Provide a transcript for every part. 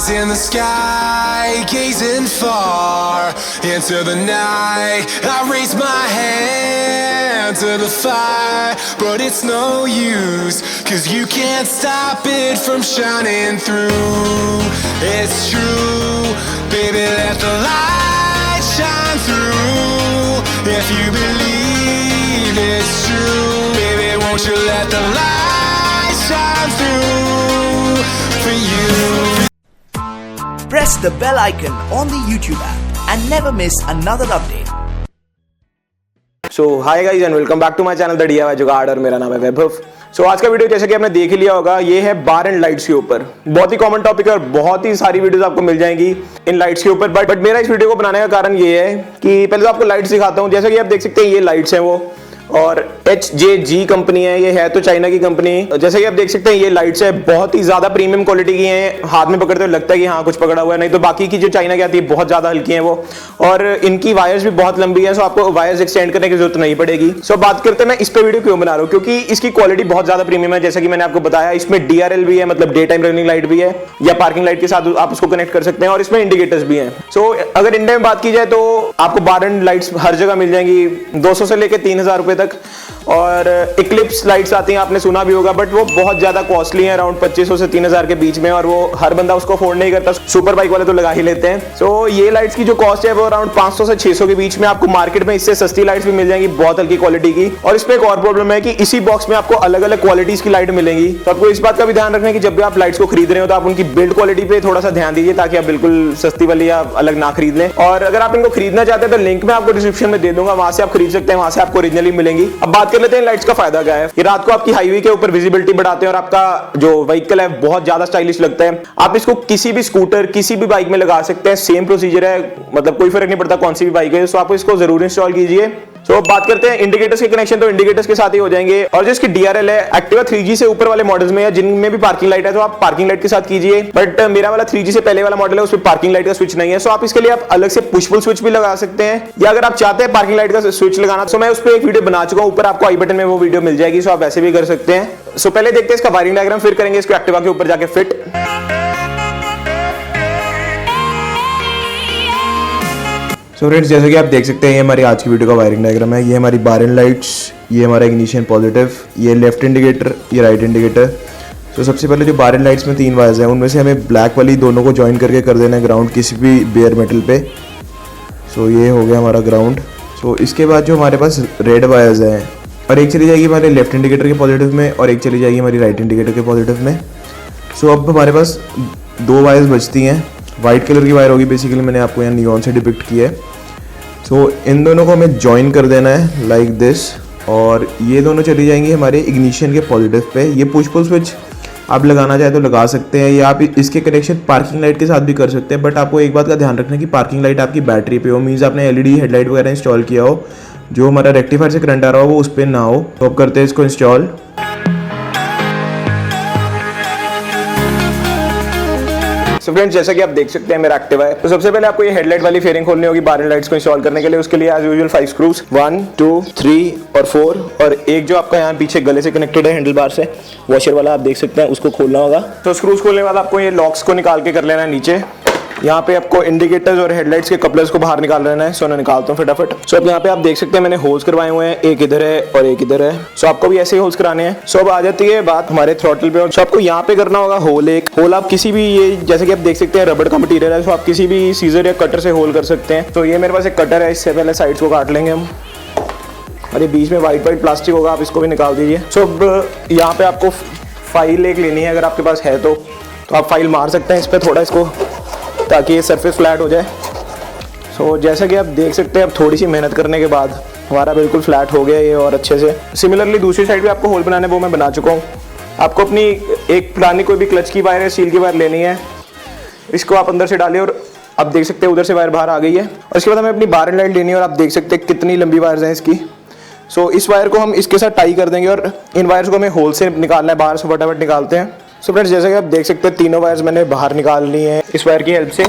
eyes in the sky, gazing far into the night. I raise my hand to the fire, but it's no use, 'cause you can't stop it from shining through. It's true, baby, let the light shine through. If you believe it's true, baby, won't you let the light shine through for you. Press the bell icon on the YouTube app and never miss another update. So hi guys and welcome back to my channel the DIY Jugaad और मेरा नाम है वैभव। सो आज का video जैसे कि आपने देख ही लिया होगा, ये है बार एंड लाइट्स के ऊपर। बहुत ही कॉमन टॉपिक है और बहुत ही सारी वीडियोस आपको मिल जाएंगी इन लाइट्स के ऊपर। बट मेरा इस वीडियो को बनाने का कारण ये है कि पहले तो आपको लाइट्स दिखाता हूँ। जैसा कि आप देख सकते हैं ये लाइट्स हैं वो, और HJG कंपनी है, ये है तो चाइना की कंपनी। जैसे कि आप देख सकते हैं ये लाइट्स है बहुत ही ज्यादा प्रीमियम क्वालिटी की हैं। हाथ में पकड़ते हुए लगता है कि हाँ कुछ पकड़ा हुआ है, नहीं तो बाकी की जो चाइना की आती है बहुत ज्यादा हल्की है वो, और इनकी वायर्स भी बहुत लंबी है। सो आपको वायर्स एक्सटेंड करने की जरूरत नहीं पड़ेगी। सो बात करते हैं मैं इस पे वीडियो क्यों बना रहा हूँ, क्योंकि इसकी क्वालिटी बहुत ज्यादा प्रीमियम है। जैसा कि मैंने आपको बताया, इसमें DRL भी है, मतलब डे टाइम रनिंग लाइट भी है, या पार्किंग लाइट के साथ आप उसको कनेक्ट कर सकते हैं, और इसमें इंडिकेटर्स भी हैं। सो अगर इंडिया में बात की जाए तो आपको बार एंड लाइट्स हर जगह मिल जाएंगी 200 से लेकर 3000 रुपए तक। और इक्लिप्स लाइट्स आती हैं, आपने सुना भी होगा, बट वो बहुत ज्यादा कॉस्टली है, अराउंड 2500 से 3000 के बीच में, और वो हर बंदा उसको अफोर्ड नहीं करता। सुपर बाइक वाले तो लगा ही लेते हैं। सो ये लाइट्स की जो कॉस्ट है वो अराउंड 500 से 600 के बीच में। आपको मार्केट में इससे सस्ती लाइट्स भी मिल जाएंगी बहुत हल्की क्वालिटी की। और इसमें एक और प्रॉब्लम है कि इसी बॉक्स में आपको अलग अलग क्वालिटीज की लाइट मिलेंगी। तो आपको इस बात का भी ध्यान रखना है कि जब भी आप लाइट्स को खरीद रहे हो तो आप उनकी बिल्ड क्वालिटी पे थोड़ा सा ध्यान दीजिए, ताकि आप बिल्कुल सस्ती वाली या अलग ना खरीद लें। और अगर आप इनको खरीदना चाहते हैं तो लिंक मैं आपको डिस्क्रिप्शन में दे दूंगा, वहां से आप खरीद सकते हैं, वहां से आपको ओरिजिनली मिलेंगी। अब बात कर लेते हैं लाइट्स का फायदा क्या है। ये रात को आपकी हाईवे के ऊपर विजिबिलिटी बढ़ाते हैं और आपका जो व्हीकल है बहुत ज्यादा स्टाइलिश लगता है। आप इसको किसी भी स्कूटर, किसी भी बाइक में लगा सकते हैं, सेम प्रोसीजर है, मतलब कोई फर्क नहीं पड़ता कौन सी भी बाइक है। सो आप इसको जरूर इंस्टॉल कीजिए। सो बात करते हैं इंडिकेटर्स के कनेक्शन, तो इंडिकेटर्स के साथ ही हो जाएंगे। और जो इसकी DRL है, एक्टिवा 3G से ऊपर वाले मॉडल्स में या जिनमें भी पार्किंग लाइट है तो आप पार्किंग लाइट के साथ कीजिए। बट मेरा वाला 3G से पहले वाला मॉडल है, उसमें पार्किंग लाइट का स्विच नहीं है। सो आप इसके लिए आप अलग से पुशफुल स्विच भी लगा सकते हैं, या अगर आप चाहते हैं पार्किंग लाइट का स्विच लगाना तो मैं उस पर एक वीडियो बना चुका हूं, ऊपर आपको आई बटन में वो वीडियो मिल जाएगी। सो आप वैसे भी कर सकते हैं। सो पहले देखते हैं इसका वायरिंग डायग्राम, फिर करेंगे इसको एक्टिवा के ऊपर जाके फिट। सो फ्रेंड्स, जैसे कि आप देख सकते हैं ये हमारी आज की वीडियो का वायरिंग डायग्राम है। ये हमारी बार एंड लाइट्स, ये हमारा इग्निशन पॉजिटिव, ये लेफ्ट इंडिकेटर, ये राइट इंडिकेटर। तो सबसे पहले जो बार एंड लाइट्स में 3 वायर्स हैं, उनमें से हमें ब्लैक वाली दोनों को ज्वाइन करके कर देना है ग्राउंड किसी भी बेयर मेटल पे। सो ये हो गया हमारा ग्राउंड। सो इसके बाद जो हमारे पास रेड वायर्स हैं, और एक चली जाएगी हमारे लेफ्ट इंडिकेटर के पॉजिटिव में, और एक चली जाएगी हमारी राइट इंडिकेटर के पॉजिटिव में। सो अब हमारे पास 2 वायर्स बचती हैं। वाइट कलर की वायर होगी, बेसिकली मैंने आपको यहाँ नियॉन से डिपिक्ट किया है। सो इन दोनों को हमें ज्वाइन कर देना है लाइक दिस, और ये दोनों चली जाएंगी हमारे इग्निशन के पॉजिटिव पे। ये पुश पुल स्विच आप लगाना चाहे तो लगा सकते हैं, या आप इसके कनेक्शन पार्किंग लाइट के साथ भी कर सकते हैं। बट आपको एक बात का ध्यान रखना है कि पार्किंग लाइट आपकी बैटरी पे हो, मीन्स आपने LED हेडलाइट वगैरह इंस्टॉल किया हो, जो हमारा रेक्टिफायर से करंट आ रहा हो वो उस पर ना हो। तो अब करते हैं इसको इंस्टॉल। सो फ्रेंड्स, जैसा कि आप देख सकते हैं मेरा एक्टिवा है। तो सबसे पहले आपको ये हेडलाइट वाली फेयरिंग खोलनी होगी बार एंड लाइट्स को इंस्टॉल करने के लिए। उसके लिए एज यूजुअल 5 स्क्रूज, 1 2 3 और 4, और एक जो आपका यहाँ पीछे गले से कनेक्टेड है हैंडल बार से, वॉशर वाला आप देख सकते हैं, उसको खोलना होगा। तो स्क्रूज खोलने के बाद आपको ये लॉक्स को निकाल के कर लेना है नीचे। यहाँ पे आपको इंडिकेटर्स और हेडलाइट्स के कपलर्स को बाहर निकाल लेना है। सो मैं निकालता हूँ फटाफट। सो अब यहाँ पे आप देख सकते हैं मैंने होल्स करवाए हुए हैं, एक इधर है और एक इधर है। सो आपको भी ऐसे ही होल्स कराने हैं। सो अब आ जाती है बात हमारे थ्रॉटल पे। सो आपको यहाँ पे करना होगा होल। एक होल आप किसी भी, ये जैसे कि आप देख सकते हैं रबड़ का मटीरियल है, सो आप किसी भी सीजर या कटर से होल कर सकते हैं। तो ये मेरे पास एक कटर है, इससे पहले साइड्स को काट लेंगे हम, और ये बीच में वाइट प्लास्टिक होगा, आप इसको भी निकाल दीजिए। सो अब यहाँ पे आपको फाइल एक लेनी है, अगर आपके पास है तो आप फाइल मार सकते हैं इस पर थोड़ा इसको, ताकि ये सरफेस फ्लैट हो जाए। सो जैसा कि आप देख सकते हैं अब थोड़ी सी मेहनत करने के बाद हमारा बिल्कुल फ्लैट हो गया ये, और अच्छे से। सिमिलरली दूसरी साइड भी आपको होल बनाना है, वो मैं बना चुका हूँ। आपको अपनी एक पुरानी कोई भी क्लच की वायर है, स्टील की वायर लेनी है, इसको आप अंदर से डालिए, और आप देख सकते हैं उधर से वायर बाहर आ गई है। और इसके बाद हमें अपनी बार एंड लाइट लेनी है, और आप देख सकते हैं कितनी लंबी वायर्स हैं इसकी। सो इस वायर को हम इसके साथ टाई कर देंगे, और इन वायर्स को हमें होल से निकालना है, बाहर से फटाफट निकालते हैं। सो फ्रेंड्स, जैसे कि आप देख सकते हैं तीनों वायर्स मैंने बाहर निकाल ली हैं इस वायर की हेल्प से,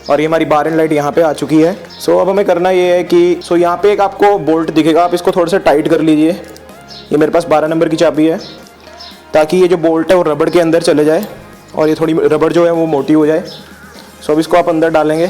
और ये हमारी बार एंड लाइट यहाँ पे आ चुकी है। सो अब हमें करना ये है कि यहाँ पे एक आपको बोल्ट दिखेगा, आप इसको थोड़ा सा टाइट कर लीजिए। ये मेरे पास 12 नंबर की चाबी है, ताकि ये जो बोल्ट है वो रबड़ के अंदर चले जाए, और ये थोड़ी रबड़ जो है वो मोटी हो जाए। सो अब इसको आप अंदर डालेंगे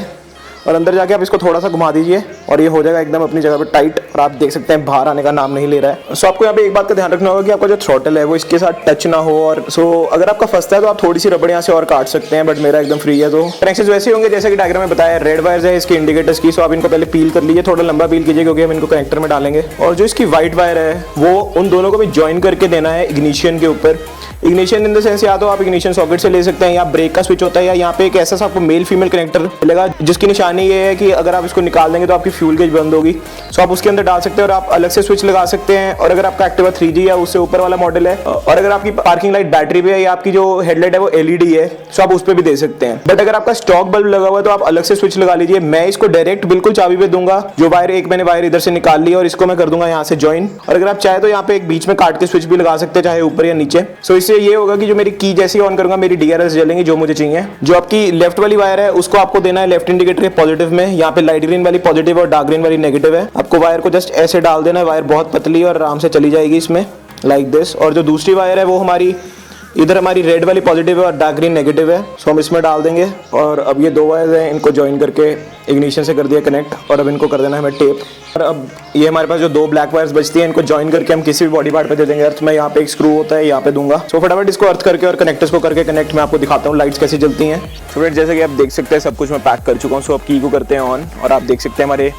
और अंदर जाके आप इसको थोड़ा सा घुमा दीजिए और ये हो जाएगा एकदम अपनी जगह पे टाइट। और आप देख सकते हैं बाहर आने का नाम नहीं ले रहा है। सो आपको यहाँ पे एक बात का ध्यान रखना होगा कि आपका जो थ्रॉटल है वो इसके साथ टच ना हो। और अगर आपका फंसता है तो आप थोड़ी सी रबड़ यहाँ से और काट सकते हैं, बट मेरा एकदम फ्री है। तो कनेक्शंस वैसे होंगे जैसे कि डायग्राम में बताया। रेड वायर्स है इसके इंडिकेटर्स की, सो आप इनको पहले पील कर लीजिए, थोड़ा लंबा पील कीजिए क्योंकि हम इनको कनेक्टर में डालेंगे। और जो इसकी व्हाइट वायर है वो उन दोनों को भी ज्वाइन करके देना है इग्निशन के ऊपर। इग्निशन इन द सेंस या तो आप इग्निशन सॉकेट से ले सकते हैं, या ब्रेक का स्विच होता है, या यहाँ पे एक ऐसा आपको मेल फीमेल कनेक्टर मिलेगा जिसकी निशानी ये है कि अगर आप इसको निकाल देंगे तो आपकी फ्यूल गेज बंद होगी। सो आप उसके अंदर डाल सकते हैं और आप अलग से स्विच लगा सकते हैं। और अगर आपका एक्टिवा 3G या उससे ऊपर वाला मॉडल है और अगर आपकी पार्किंग लाइट बैटरी पे है या आपकी जो हेडलाइट है वो LED है, सो आप उस पर भी दे सकते हैं। बट अगर आपका स्टॉक बल्ब लगा हुआ है तो आप अलग से स्विच लगा लीजिए। मैं इसको डायरेक्ट बिल्कुल चाबी पे दूंगा। जो वायर एक मैंने वायर इधर से निकाल ली और इसको मैं कर दूंगा यहाँ से ज्वाइन। और अगर आप चाहे तो यहाँ पे एक बीच में काट के स्विच भी लगा सकते हैं, चाहे ऊपर या नीचे। सो इससे ये होगा कि जो मेरी की जैसे ही ऑन करूंगा मेरी DRLs जलेंगी जो मुझे चाहिए। जो आपकी लेफ्ट वाली वायर है उसको आपको देना है लेफ्ट इंडिकेटर के पॉजिटिव में। यहाँ पे लाइट ग्रीन वाली पॉजिटिव और डार्क ग्रीन वाली नेगेटिव है। आपको वायर को जस्ट ऐसे डाल देना है, वायर बहुत पतली और आराम से चली जाएगी इसमें लाइक दिस। और जो दूसरी वायर है वो हमारी इधर हमारी रेड वाली पॉजिटिव है और डार्क ग्रीन नेगेटिव है। सो हम इसमें डाल देंगे और अब ये दो वायर्स हैं, इनको ज्वाइन करके इग्निशन से कर दिया कनेक्ट। और अब इनको कर देना है हमें टेप। और अब ये हमारे पास जो दो ब्लैक वायर्स बचती हैं इनको ज्वाइन करके हम किसी भी बॉडी पार्ट पे दे देंगे। अर्थ में यहाँ पे एक स्क्रू होता है, यहाँ पे दूंगा। सो फटाफट इसको अर्थ करके और कनेक्टर्स को करके कनेक्ट मैं आपको दिखाता हूँ लाइट्स कैसे जलती हैं। सो फ्रेंड्स जैसे कि आप देख सकते हैं सब कुछ मैं पैक कर चुका हूँ। सो अब की को करते हैं ऑन और आप देख सकते हैं हमारे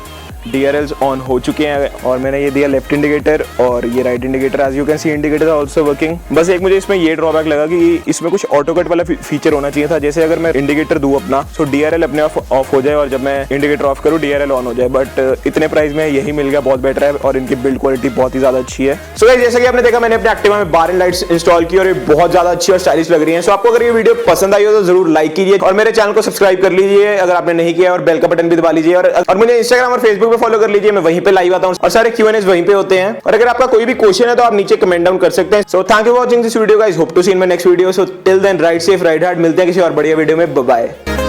DRLs ऑन हो चुके हैं। और मैंने ये दिया लेफ्ट इंडिकेटर और ये right indicator. As you can see indicator also working. बस एक मुझे इसमें ये ड्रॉबैक लगा कि इसमें कुछ ऑटो कट वाला फीचर होना चाहिए था। जैसे अगर मैं इंडिकेटर दूं अपना तो DRL अपने आप ऑफ हो जाए और जब मैं इंडिकेटर ऑफ करूं DRL ऑन हो जाए। बट इतने प्राइस में यही मिल गया, बहुत बेटर है और इनकी बिल्ड क्वालिटी बहुत ही ज्यादा अच्छी है। सो गाइस जैसा कि आपने देखा मैंने अपने एक्टिवा में बार एंड लाइट्स इंस्टॉल की और ये बहुत ज्यादा अच्छी और स्टाइलिश लग रही है। सो आपको अगर ये वीडियो पसंद आई हो तो जरूर लाइक कीजिए और मेरे चैनल को सब्सक्राइब कर लीजिए अगर आपने नहीं किया, और बेल का बटन भी दबा लीजिए। और मुझे इंस्टाग्राम और फेसबुक पे फॉलो कर लीजिए, मैं वहीं पे लाइव आता हूं और सारे Q&As वहीं पे होते हैं। और अगर आपका कोई भी क्वेश्चन है तो आप नीचे कमेंट डाउन कर सकते हैं। So thank you for watching this video guys, hope to see in my next video. So till then ride safe ride hard, मिलते हैं किसी और बढ़िया वीडियो में। Bye bye.